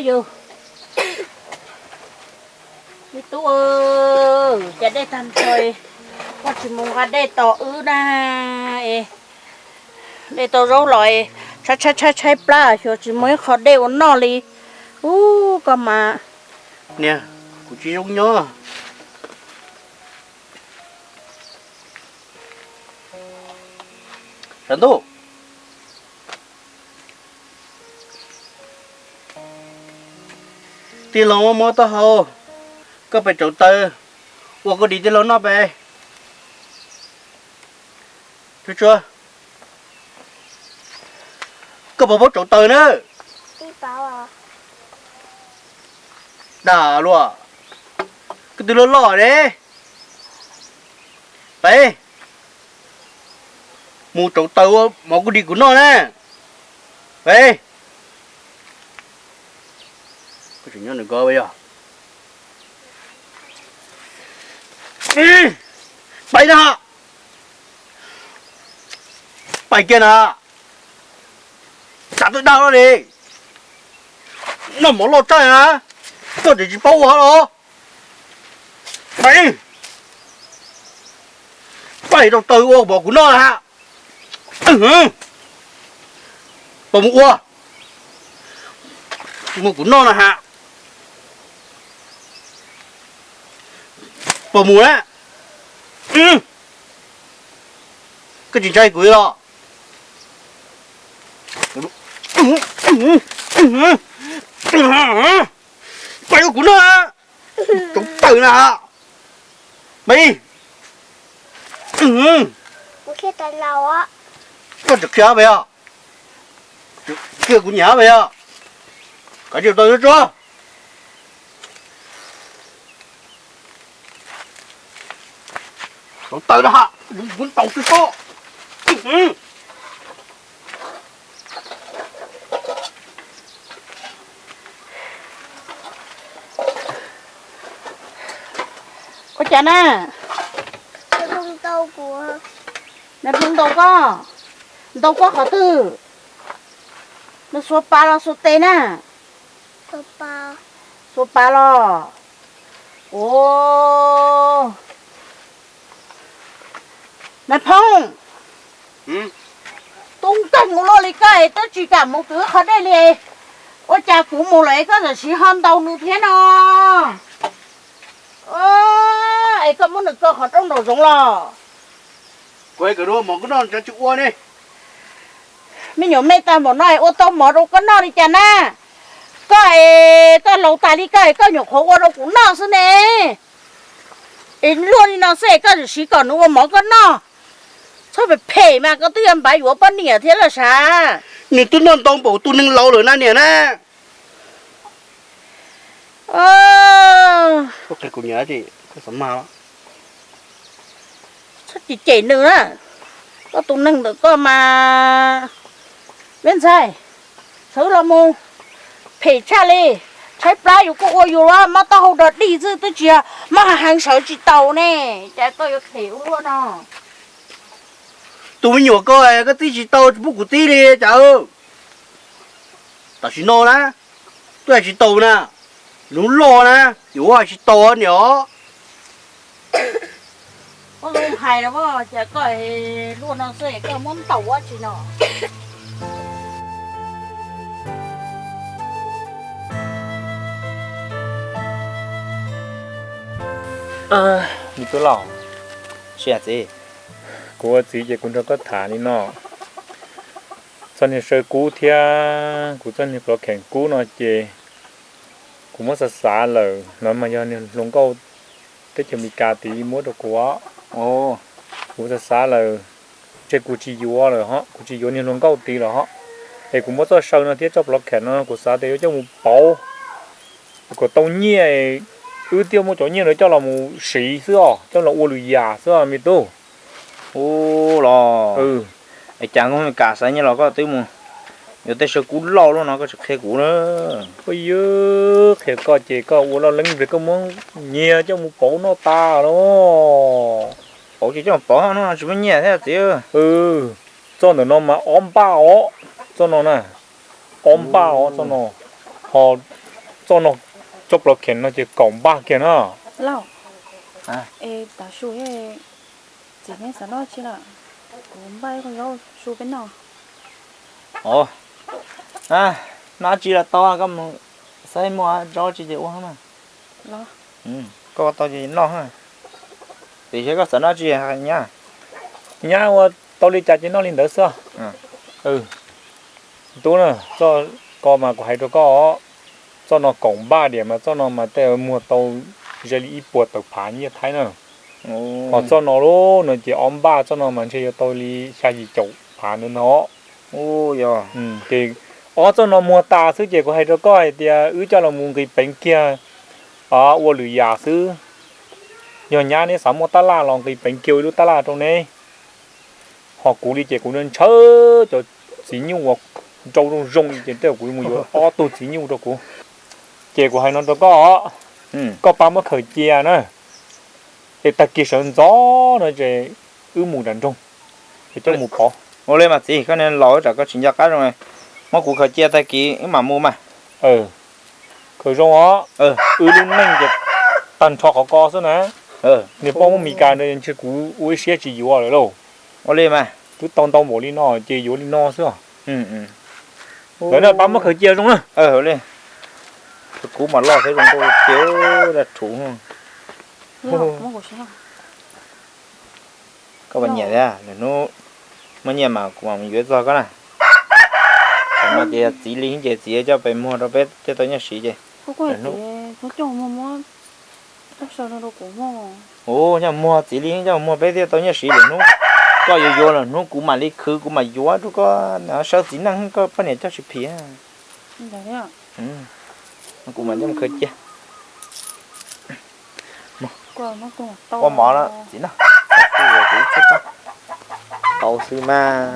อยู่มีตัวจะได้ทันคอยว่าชิมงก็ได้ต่อนะเอได้ต่อรู้ลอยใช้ปลาชัวชิมงเขาได้วันนอลีก็มาเนี่ยกูจะยกย่อฉันตู้ที่เรามอเตอร์เฮาก็ไปจดเตอว่าก็ดีที่เรานอกไปชัวก็บอกว่าจดเตอเนอะ一包啊，ด่าลัวก็ตัวหล่อๆเลยไปหมูจดเตอหมอก็ดีกูนอกนะไปก็ถึงย้อนหนึ่งก็ไปอ่ะไปนะไปเกันนะจับตัวดาวเลยน้ำหมอหลอดใจนะก็จะจีบหัวเหรอไปต้องตื่นอ้วกบอกกูนอนนะฮะปมอ้วกมึงกูนอนนะฮะปมหมูนะก็จริงใจกูหรอไปกับกูนะจงตื่นนะไป我可以等老啊，ก็จะเขียวไปอ่ะเขียวกูหยาไปอ่ะก็จะตื่นจ้ะต้องตื่นนะฮะมึงต้องตื่นโตก็จะน่ะ这碰到过，那碰到过好的，那说罢了说对呢，这包，说罢了，那碰，东登我落嚟街都住間冇cửa好得嚟，我家父母嚟嗰陣時看到你天啊！ai có muốn được cơ họ trong đầu giống lo quay cái đó mỏ cái đó cho chịu uo đi mình nhớ mấy ta một nói ô tô mỏ đâu có no đi chả na cái lẩu tài đi cái nhục khổ đâu cũng no xí nè luôn đi nó sẽ cái gì còn nữa mỏ cái no sao phải phê mà cái tiền bài của bên nè thế là sao nè tôi non tông bộ tôi nâng lâu rồi na nè na ok cô nhớ gì có sắm màu sao chỉ chảy nữa có tụi nâng được có mà bên sai số là mù phải cha đi trái tráiอยู่ก็โอยอยู่ว่ามาตาหูดดีchứ tôi chỉ mà hàng sáu chỉ tàu nè trái có yêu hiểu luôn à tụi mình nhỏ coi cái tí chỉ tàu bút của tí đi cháu tao chỉ nô nè tôi chỉ tàu nè lú lò nè yếu à chỉ tàu nhỏ có luôn hay đó bố chả coi luôn nó sẽ có món tàu á chị nó你个老，是啊子，我自己工作个谈你喏，真係水股天，我真係攞強股喏啫，我冇實耍了，嗱咪有你龍高，啲就咪價啲冇得過，哦，我實耍了，即係只要我了呵，我只要你龍高啲了呵，誒我冇再收那啲執落強咯，我耍啲就冇保，個到嘢。tiêu một chỗ nhiều nữa cho là một xí xưa cho là uống lùi già xưa mi tu lò chẳng không cả sáng như là có tiêu một nhiều tay sơ cún lo luôn nó có sơ khe cún nữa bây giờ khe có chỉ có uống lo lưng rồi có muốn nhiều cho một cổ nó ta đó cổ chỉ cho một cổ nó chỉ muốn nhiều thế chứ cho nó mà ôm bao cho nó nè ôm bao cho nó họ cho nó chụp nó kén nó chỉ cổng ba kia nó lâu À. ê ta su ấy chỉ nên sao nó chỉ là cũng bay con dâu su bên nào ồ nó chỉ là to cái mà xây mua cho chỉ uống mà lo có to gì nó ha thì sẽ có sợ nó chỉ hay nhá nhá tao đi chặt cho nó lên đỡ sao tôi nè cho có mà có hay cho có cho nó cổng 3 điểm mà cho nó mà tao mua tàu giờ đi bột tàu phá như thế nào họ cho nó luôn nó chỉ ôm 3 cho nó mà chơi tàu đi xa gì chậu phá nữa nó ô giờ thì cho nó mua ta thứ gì có hay cho có thì cho nó mua cái bánh kia ô lưỡi giả sư nhờ nhà này sắm một ta la lòng cái bánh kiều đu ta la trong này họ cú đi chơi cú nên chớ cho chỉ như một trâu rong rong trên tàu cú mua vô tôi chỉ như trâu cú chơi của hai nó có ba mươi khởi chia nữa để ta kia sơn gió nó chơi mù đàn trung để cho mù bỏ ô lên mà gì cái nên lỗi trả có chuyện gia cá rồi mà cụ khởi chia tay kỹ mà mua mà khởi rong luôn nhanh thì tần cho họ co số nè nếu bông mì cà nên chơi cú uống xe chỉ yếu rồi đâu ô lên mà cứ tông bỏ đi nó chơi yếu đi nó xưa đấy là ba mươi khởi chia đúng không ô lên cú mà lo thấy chúng tôi kéo là chủ không lo có sao các bạn nhảy ra để nó mà nhảy mà cũng mình biết rồi cái này mà chỉ lý chỉ cho phải mua đâu biết cho tôi nhớ xí chứ có quay thì nó cho mua lúc sau nó đâu cũng mua ồ nhà mua chỉ lý cho mua biết cho tôi nhớ xí để nó có vô là nó cũng mà lý khứ cũng mà vô nó có nó sao chỉ năng có phần này cho xí phía đấy ạ nó cũng mà nhắm khơi chứ qua nó cũng to có mỏ đó chỉ nó tàu xi ma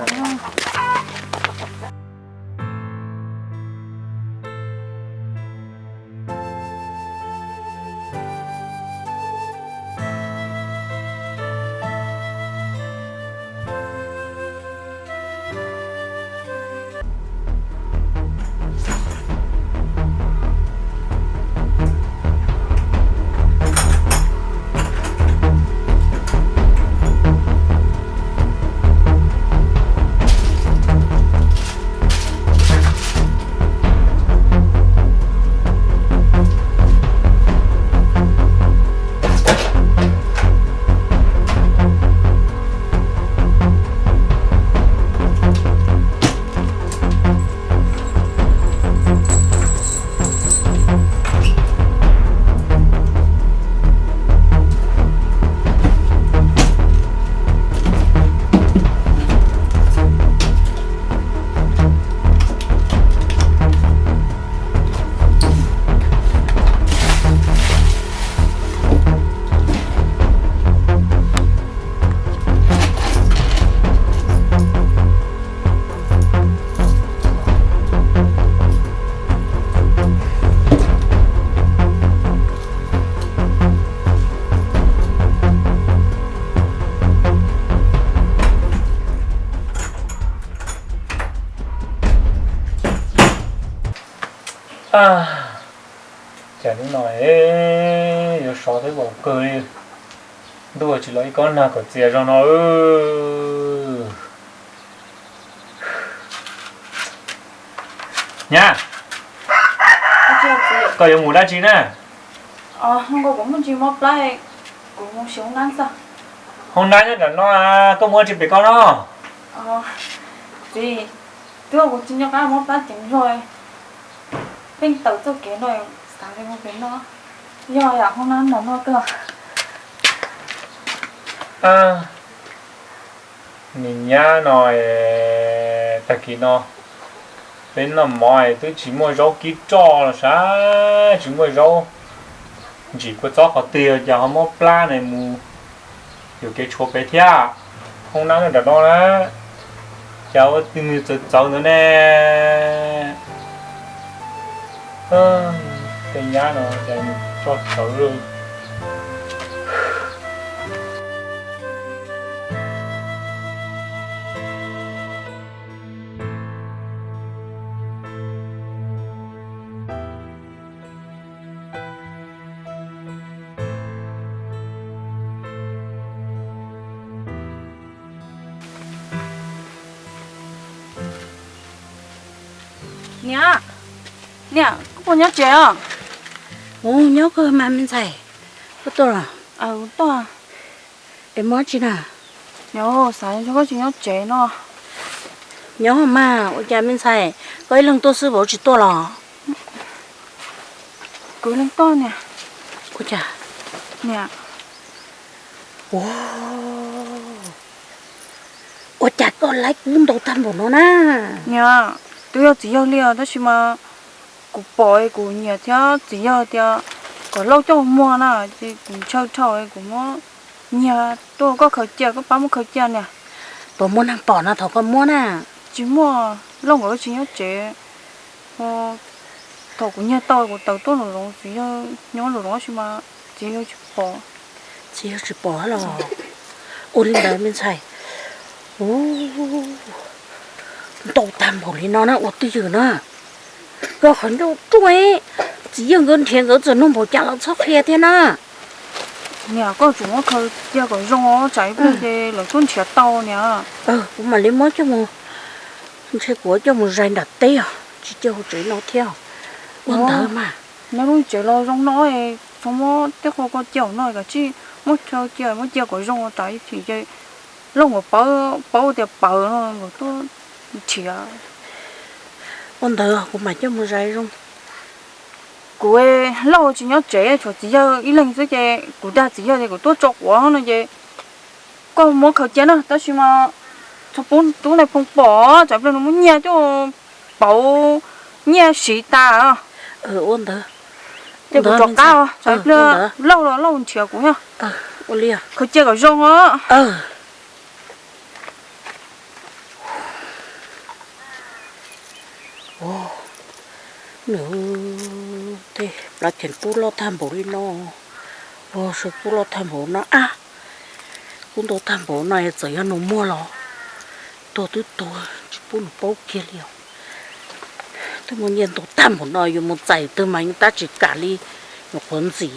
chả những nói giờ sáu thấy bỏ cười tôi chỉ lấy con nào có chia cho nó nha có yêu ngủ đã chín nè không có cũng chỉ một lại cũng một số năng sao hôm nay nhất là nó có mua chỉ bị con nó gì tôi cũng chỉ nhớ cái một lại chính rồi bên tàu cho cái rồi sao đây một cái nó do ya hôm nay nó cơ mình nhá nói ta kia nó bên nó mỏi tôi chỉ mua rau kí trò là sao chỉ mua rau chỉ có cho họ tiền cho họ mua pla này mù有cái chỗ bé thia hôm nay nó đó là cháu tìm được cháu nữa nè cái nhà nó dành cho cháu rồi Nè, nè, có nhớ trẻ à? Ồ, nhớ cơ mà mình xài. Có tôi à? To à? Em mới chỉ nào? Nhớ, sáng cho có chỉ nhớ trẻ nó. Nhớ mà, ở nhà mình xài. Có lần tôi sư bố chỉ tôi là. Cứ lên to nè. Ôi chà. Nè. Wow. Ôi chà, con lấy cuốn đầu thăm của nó nè. Nè, tôi chỉ yêu liều đó mà cụ bồi cụ nhiều theo chỉ yêu theo có lâu cho mua nè thì cũng trâu trâu ấy cũng mua nhà tôi có khởi chia có bán một khởi chia nè Tôi muốn ăn bỏ nó thôi con muốn à. chỉ mua lâu rồi chỉ nhớ trẻ thầu cũng nhà tôi của tàu tôi rồi chỉ nhớ rồi mà chỉ nhớ chỉ bỏ Chỉ chỉ bỏ rồi. Ôi lên đấy mình xài. Ồ. Đầu thăm của nó nè, ôi tôi giờ nè. Rồi hắn đâu tuổi. Chỉ dùng gần thiên rồi nó bỏ chả là sắp hè thế nè. nhà có chúng nó khởi chia có rong chạy bên đây là tuần chia tàu nè Cũng mà lấy mới cho một xe của cho một rành đặt tê à, chỉ cho chỉ nó theo quan thơ mà nó luôn chỉ lo rong nói xong nó tiếc không có chiều nói cả chứ mất cho chiều mất chiều có rong tại thì chơi lúc mà bảo thì bảo nó một tôi chia quan thơ cũng mà cho một rành rong cô ấy lâu chỉ nhớ trẻ cho chỉ giờ ít lần rồi chơi cô ta chỉ giờ thì cô tôi chọc quá nó chơi có một khẩu chén à đó chỉ mà cho bốn túi này phong bỏ chẳng phải nó muốn nhà cho bảo nhà sĩ ta à quan thơ để cô chọc cao chẳng phải lâu rồi lâu chiều cũng nha ôn lia khẩu chén có rong á nữa thế là chuyện phụ lo tham bổ đi nó sự phụ lo tham bổ nó cũng đồ tham bổ này giờ nó mua lo tôi chỉ muốn bố kia liều tôi muốn nhìn đồ tham bổ này một giải từ mà người ta chỉ cả đi một quần gì